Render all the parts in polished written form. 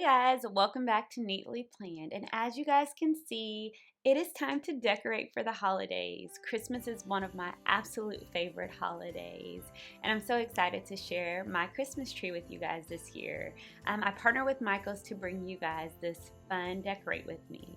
guys, welcome back to Neatly Planned. And as you guys can see, it is time to decorate for the holidays. Christmas is one of my absolute favorite holidays, and I'm so excited to share my Christmas tree with you guys this year. I partner with Michaels to bring you guys this fun decorate with me.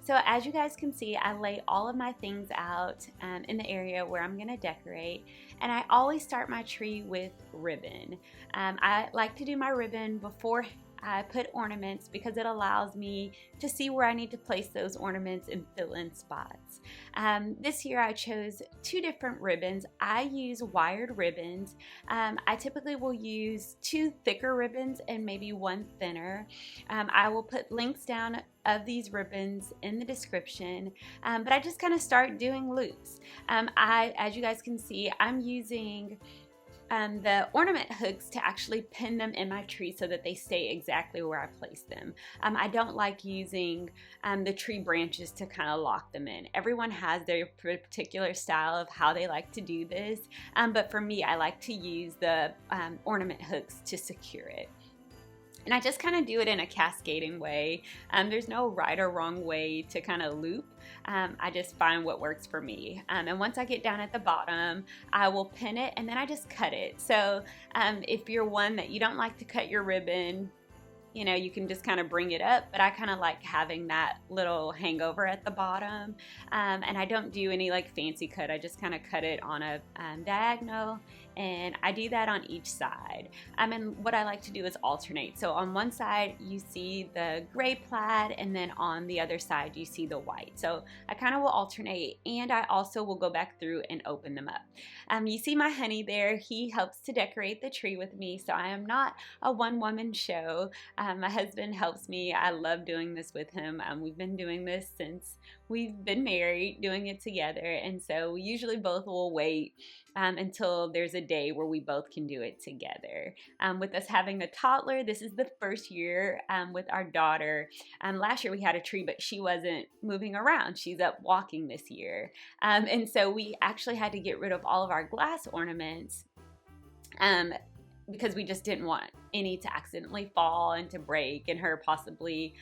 So as you guys can see, I lay all of my things out in the area where I'm going to decorate, and I always start my tree with ribbon. I like to do my ribbon before I put ornaments because it allows me to see where I need to place those ornaments and fill in spots. This year I chose two different ribbons. I use wired ribbons. I typically will use two thicker ribbons and maybe one thinner. I will put links down of these ribbons in the description, but I just kind of start doing loops. As you guys can see, I'm using the ornament hooks to actually pin them in my tree so that they stay exactly where I place them. I don't like using the tree branches to kind of lock them in. Everyone has their particular style of how they like to do this, but for me, I like to use the ornament hooks to secure it. And I just kind of do it in a cascading way. There's no right or wrong way to kind of loop. I just find what works for me. And once I get down at the bottom, I will pin it and then I just cut it. So if you're one that you don't like to cut your ribbon, you know, you can just kind of bring it up, but I kind of like having that little hangover at the bottom. And I don't do any like fancy cut. I just kind of cut it on a diagonal, and I do that on each side. And what I like to do is alternate. So on one side you see the gray plaid, and then on the other side you see the white. So I kind of will alternate, and I also will go back through and open them up. You see my honey there. He helps to decorate the tree with me, so I am not a one-woman show. My husband helps me. I love doing this with him. We've been doing this since we've been married, doing it together, and so we usually both will wait until there's a day where we both can do it together. With us having a toddler, this is the first year with our daughter. Last year we had a tree, but she wasn't moving around. She's up walking this year, and so we actually had to get rid of all of our glass ornaments because we just didn't want any to accidentally fall and to break, and her possibly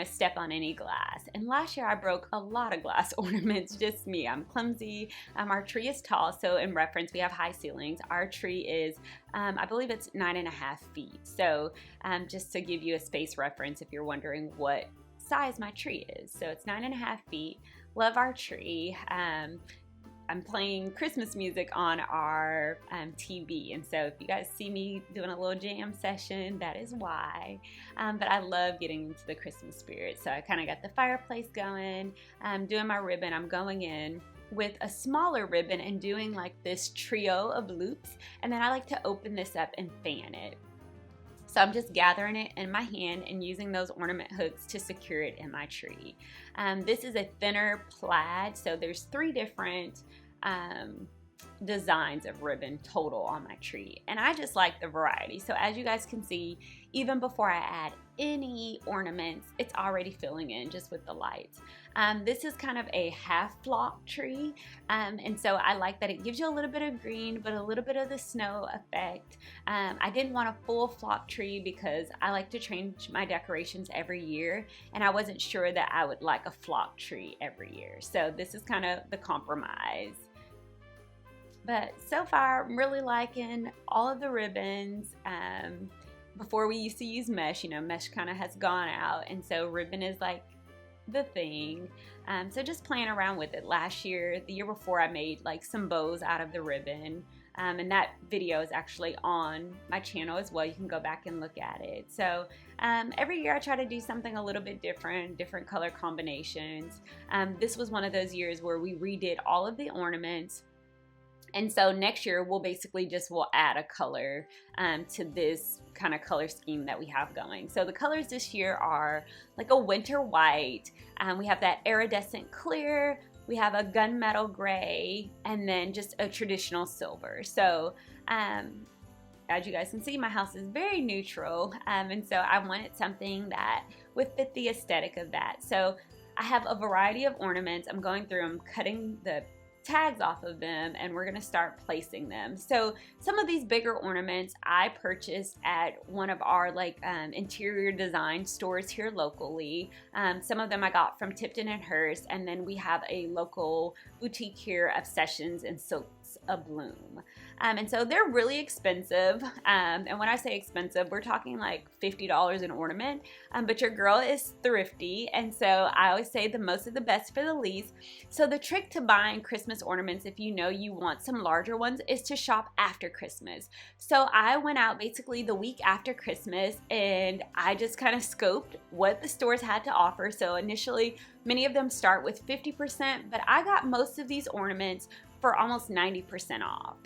step on any glass. And last year I broke a lot of glass ornaments, just me. I'm clumsy. Our tree is tall, so in reference, we have high ceilings. Our tree is, I believe it's 9.5 feet. So just to give you a space reference if you're wondering what size my tree is. So it's 9.5 feet. Love our tree. I'm playing Christmas music on our TV, and so if you guys see me doing a little jam session, that is why. But I love getting into the Christmas spirit, so I kind of got the fireplace going. Doing my ribbon, I'm going in with a smaller ribbon and doing like this trio of loops, and then I like to open this up and fan it. So I'm just gathering it in my hand and using those ornament hooks to secure it in my tree. This is a thinner plaid, so there's 3 different designs of ribbon total on my tree, and I just like the variety. So as you guys can see, even before I add any ornaments, it's already filling in just with the lights. This is kind of a half flock tree, and so I like that it gives you a little bit of green but a little bit of the snow effect. I didn't want a full flock tree because I like to change my decorations every year, and I wasn't sure that I would like a flock tree every year, so this is kind of the compromise. But so far, I'm really liking all of the ribbons. Before we used to use mesh, mesh kind of has gone out, and so ribbon is like the thing. So just playing around with it. Last year, the year before, I made like some bows out of the ribbon, and that video is actually on my channel as well. You can go back and look at it. So every year I try to do something a little bit different color combinations. This was one of those years where we redid all of the ornaments. And so next year we'll add a color to this kind of color scheme that we have going. So the colors this year are like a winter white. We have that iridescent clear. We have a gunmetal gray, and then just a traditional silver. So as you guys can see, my house is very neutral, and so I wanted something that would fit the aesthetic of that. So I have a variety of ornaments. I'm going through, I'm cutting the tags off of them, and we're gonna start placing them. So some of these bigger ornaments I purchased at one of our interior design stores here locally. Some of them I got from Tipton and Hearst, and then we have a local boutique here, Obsessions and Silks Abloom. And so they're really expensive. And when I say expensive, we're talking like $50 an ornament. But your girl is thrifty, and so I always say the most of the best for the least. So the trick to buying Christmas ornaments, if you know you want some larger ones, is to shop after Christmas. So I went out basically the week after Christmas, and I just kind of scoped what the stores had to offer. So initially, many of them start with 50%, but I got most of these ornaments for almost 90% off.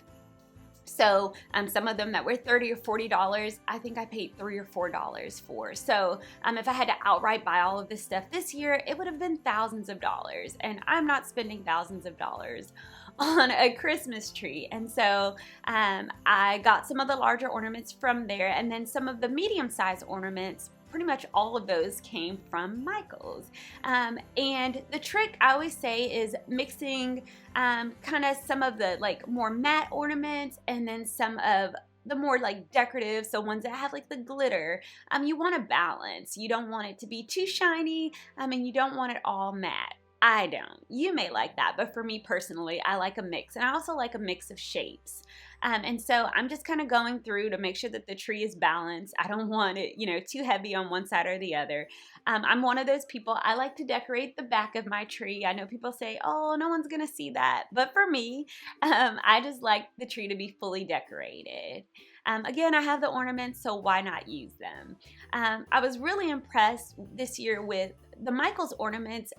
So some of them that were $30 or $40, I think I paid $3 or $4 for. So if I had to outright buy all of this stuff this year, it would have been thousands of dollars. And I'm not spending thousands of dollars on a Christmas tree. And so I got some of the larger ornaments from there, and then some of the medium-sized ornaments, pretty much all of those came from Michael's. And the trick I always say is mixing kind of some of the more matte ornaments and then some of the more decorative, so ones that have the glitter. You want a balance. You don't want it to be too shiny, and you don't want it all matte. I don't. You may like that, but for me personally, I like a mix, and I also like a mix of shapes. And so I'm just kind of going through to make sure that the tree is balanced. I don't want it, too heavy on one side or the other. I'm one of those people, I like to decorate the back of my tree. I know people say, oh, no one's going to see that. But for me, I just like the tree to be fully decorated. Again, I have the ornaments, so why not use them? I was really impressed this year with the Michael's ornaments.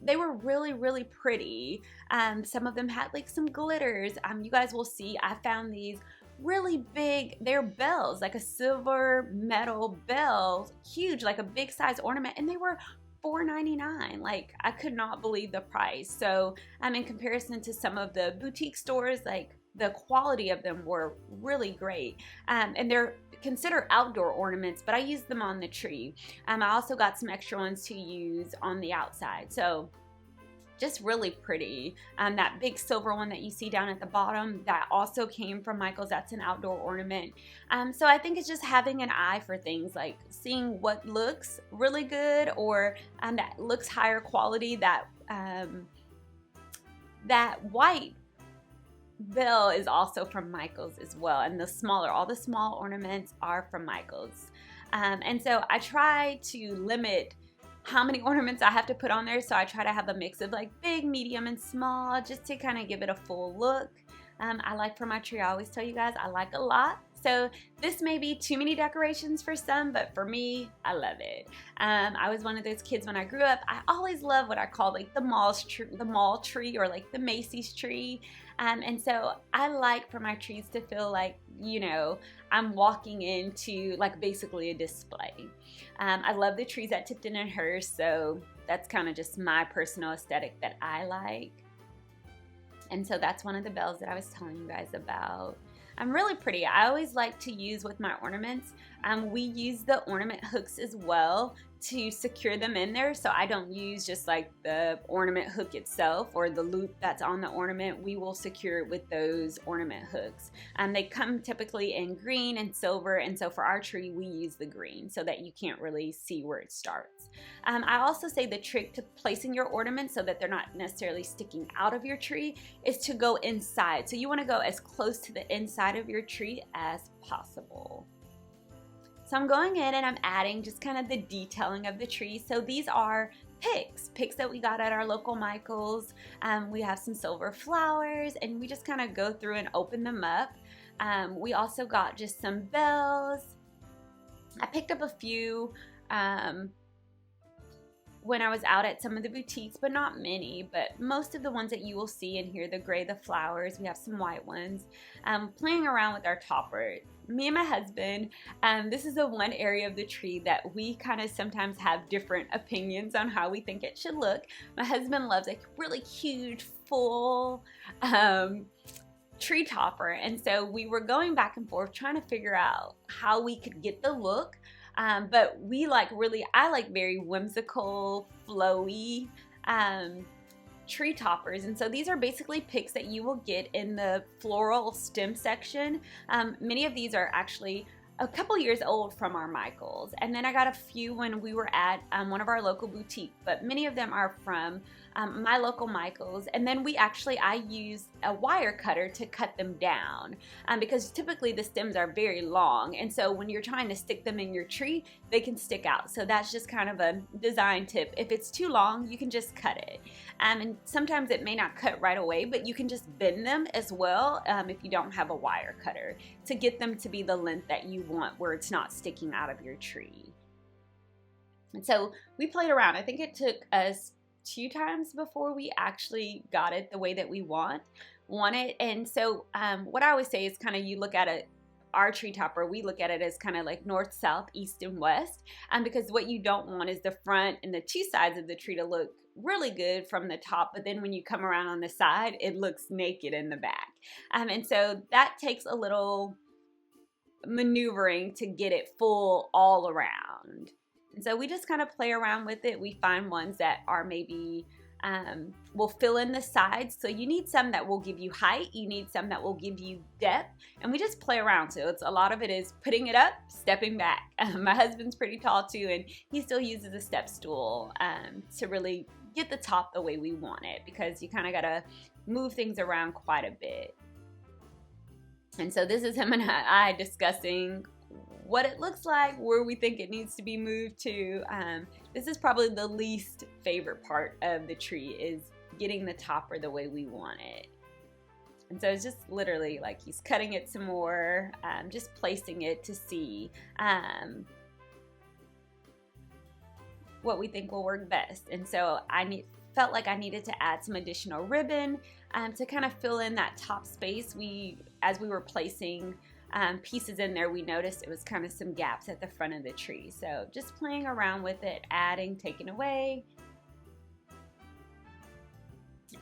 They were really, really pretty. Some of them had some glitters. You guys will see, I found these really big, they're bells, like a silver metal bell, huge, like a big size ornament, and they were $4.99. I could not believe the price. So in comparison to some of the boutique stores, the quality of them were really great. And they're considered outdoor ornaments, but I used them on the tree. I also got some extra ones to use on the outside. So just really pretty. That big silver one that you see down at the bottom, that also came from Michael's. That's an outdoor ornament. So I think it's just having an eye for things, seeing what looks really good or that looks higher quality. That white bell is also from Michael's as well, and all the small ornaments are from Michael's. And so I try to limit how many ornaments I have to put on there, so I try to have a mix of big, medium, and small, just to kind of give it a full look. I like for my tree, I always tell you guys, I like a lot. So this may be too many decorations for some, but for me, I love it. I was one of those kids when I grew up. I always loved what I called the mall tree or the Macy's tree. And so I like for my trees to feel I'm walking into basically a display. I love the trees at Tipton and Hearst, so that's kind of just my personal aesthetic that I like. And so that's one of the bells that I was telling you guys about. Really pretty. I always like to use with my ornaments. We use the ornament hooks as well to secure them in there, so I don't use just the ornament hook itself or the loop that's on the ornament. We will secure it with those ornament hooks. They come typically in green and silver, and so for our tree we use the green so that you can't really see where it starts. I also say the trick to placing your ornaments so that they're not necessarily sticking out of your tree is to go inside. So you want to go as close to the inside of your tree as possible. So I'm going in and I'm adding just kind of the detailing of the tree. So these are picks that we got at our local Michael's. We have some silver flowers, and we just kind of go through and open them up. We also got just some bells. I picked up a few when I was out at some of the boutiques, but not many. But most of the ones that you will see in here, the gray, the flowers, we have some white ones. Playing around with our topper. Me and my husband, this is the one area of the tree that we kind of sometimes have different opinions on how we think it should look. My husband loves a really huge, full tree topper, and so we were going back and forth trying to figure out how we could get the look. But I like very whimsical, flowy tree toppers. And so these are basically picks that you will get in the floral stem section. Many of these are actually a couple years old from our Michaels, and then I got a few when we were at one of our local boutiques, but many of them are from my local Michaels. And then I used a wire cutter to cut them down because typically the stems are very long, and so when you're trying to stick them in your tree, they can stick out. So that's just kind of a design tip. If it's too long, you can just cut it. And sometimes it may not cut right away, but you can just bend them as well if you don't have a wire cutter, to get them to be the length that you want, where it's not sticking out of your tree. And so we played around. I think it took us 2 times before we actually got it the way that we want it. And so what I always say is kind of, you look at it, our tree topper, we look at it as kind of like north, south, east, and west, because what you don't want is the front and the 2 sides of the tree to look really good from the top, but then when you come around on the side, it looks naked in the back. And so that takes a little maneuvering to get it full all around. And so we just kind of play around with it. We find ones that are maybe will fill in the sides. So you need some that will give you height, you need some that will give you depth, and we just play around. So a lot of it is putting it up, stepping back. My husband's pretty tall too, and he still uses a step stool to really get the top the way we want it, because you kind of got to move things around quite a bit. And so this is him and I discussing what it looks like, where we think it needs to be moved to. This is probably the least favorite part of the tree, is getting the topper the way we want it. And so it's just literally like he's cutting it some more, just placing it to see what we think will work best. And so felt like I needed to add some additional ribbon to kind of fill in that top space. As we were placing pieces in there, we noticed it was kind of some gaps at the front of the tree. So just playing around with it, adding, taking away.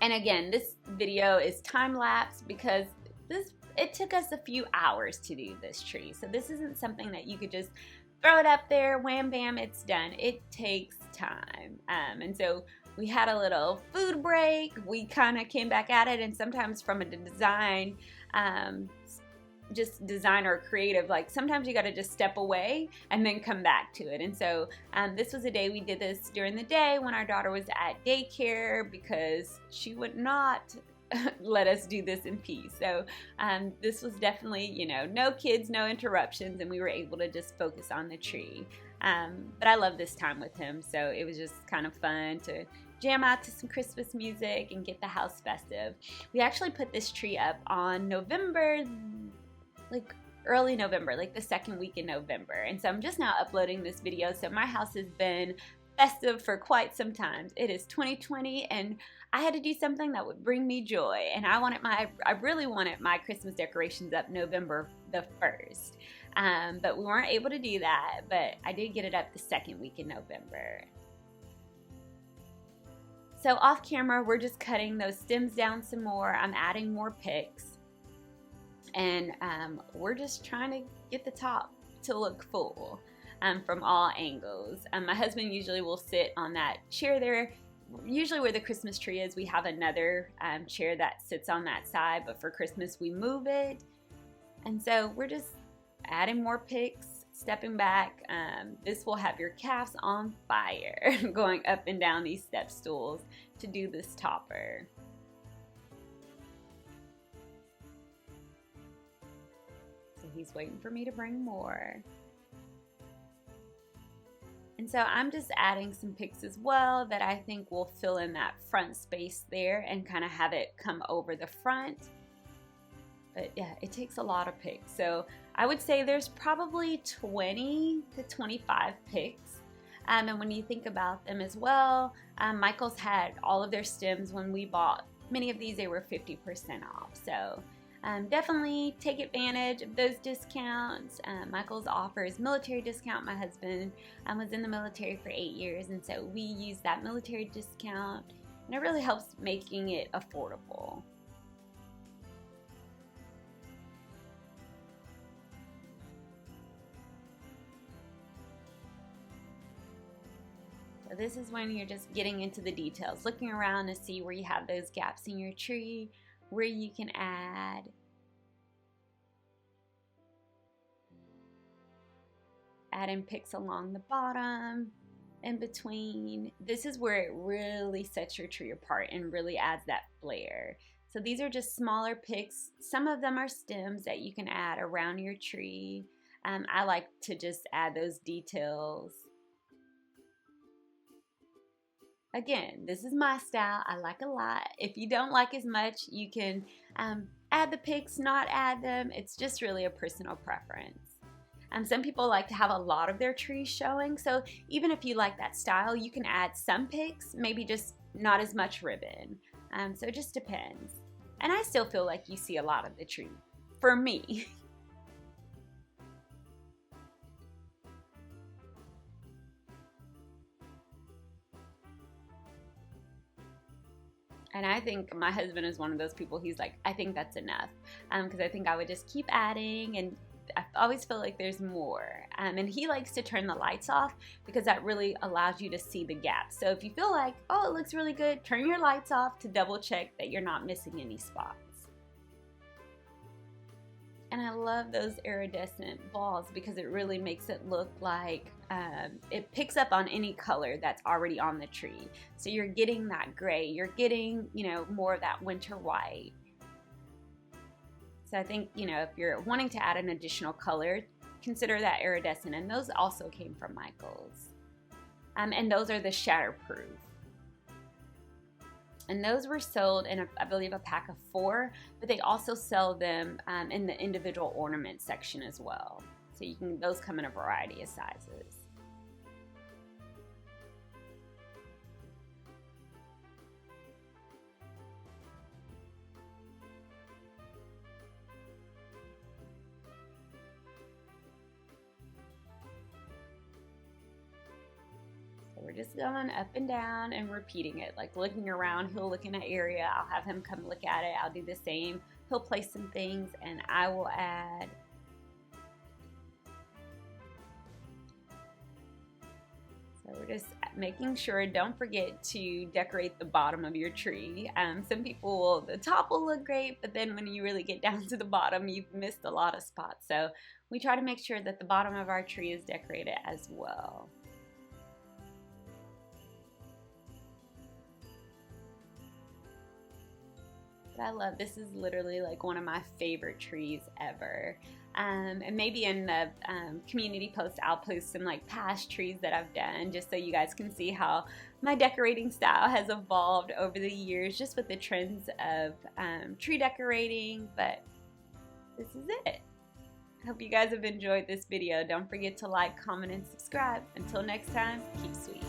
And again, this video is time-lapse because it took us a few hours to do this tree. So this isn't something that you could just throw it up there, wham bam, it's done. It takes time. And so we had a little food break. We kind of came back at it, and sometimes from a design, just design or creative, like sometimes you got to just step away and then come back to it. And so this was a day we did this during the day when our daughter was at daycare, because she would not let us do this in peace. So this was definitely, no kids, no interruptions, and we were able to just focus on the tree. But I love this time with him, so it was just kind of fun to jam out to some Christmas music and get the house festive. We actually put this tree up on early November, like the second week in November. And so I'm just now uploading this video. So my house has been festive for quite some time. It is 2020, and I had to do something that would bring me joy. And I really wanted my Christmas decorations up November the 1st. But we weren't able to do that, but I did get it up the second week in November. So off camera, we're just cutting those stems down some more. I'm adding more picks. And we're just trying to get the top to look full from all angles. My husband usually will sit on that chair there. Usually where the Christmas tree is, we have another chair that sits on that side, but for Christmas we move it. And so we're just adding more picks, stepping back. This will have your calves on fire going up and down these step stools to do this topper. So he's waiting for me to bring more. And so I'm just adding some picks as well that I think will fill in that front space there and kind of have it come over the front. But yeah, it takes a lot of picks. So I would say there's probably 20 to 25 picks. And when you think about them as well, Michael's had all of their stems when we bought many of these, they were 50% off. So definitely take advantage of those discounts. Michael's offers military discount. My husband was in the military for 8 years, and so we use that military discount, and it really helps making it affordable. So this is when you're just getting into the details, looking around to see where you have those gaps in your tree, where you can add in picks along the bottom, in between. This is where it really sets your tree apart and really adds that flair. So these are just smaller picks. Some of them are stems that you can add around your tree. I like to just add those details. Again, this is my style. I like a lot. If you don't like as much, you can add the picks, not add them. It's just really a personal preference. Some people like to have a lot of their trees showing, so even if you like that style, you can add some picks, maybe just not as much ribbon. So it just depends. And I still feel like you see a lot of the tree, for me. And I think my husband is one of those people, he's like, I think that's enough. Because I think I would just keep adding, and I always feel like there's more. And he likes to turn the lights off because that really allows you to see the gaps. So if you feel like, oh, it looks really good, turn your lights off to double check that you're not missing any spots. And I love those iridescent balls because it really makes it look like it picks up on any color that's already on the tree. So you're getting that gray, you're getting, more of that winter white. So I think, if you're wanting to add an additional color, consider that iridescent. And those also came from Michael's. And those are the shatterproof. And those were sold in, I believe, a pack of 4, but they also sell them in the individual ornament section as well. So those come in a variety of sizes. We're just going up and down and repeating it, like looking around. He'll look in an area, I'll have him come look at it, I'll do the same. He'll place some things and I will add. So we're just making sure, don't forget to decorate the bottom of your tree. Some people the top will look great, but then when you really get down to the bottom, you've missed a lot of spots. So we try to make sure that the bottom of our tree is decorated as well. But I love, this is literally like one of my favorite trees ever. And maybe in the community post, I'll post some like past trees that I've done, just so you guys can see how my decorating style has evolved over the years, just with the trends of tree decorating. But this is it. I hope you guys have enjoyed this video. Don't forget to like, comment, and subscribe. Until next time, keep sweet.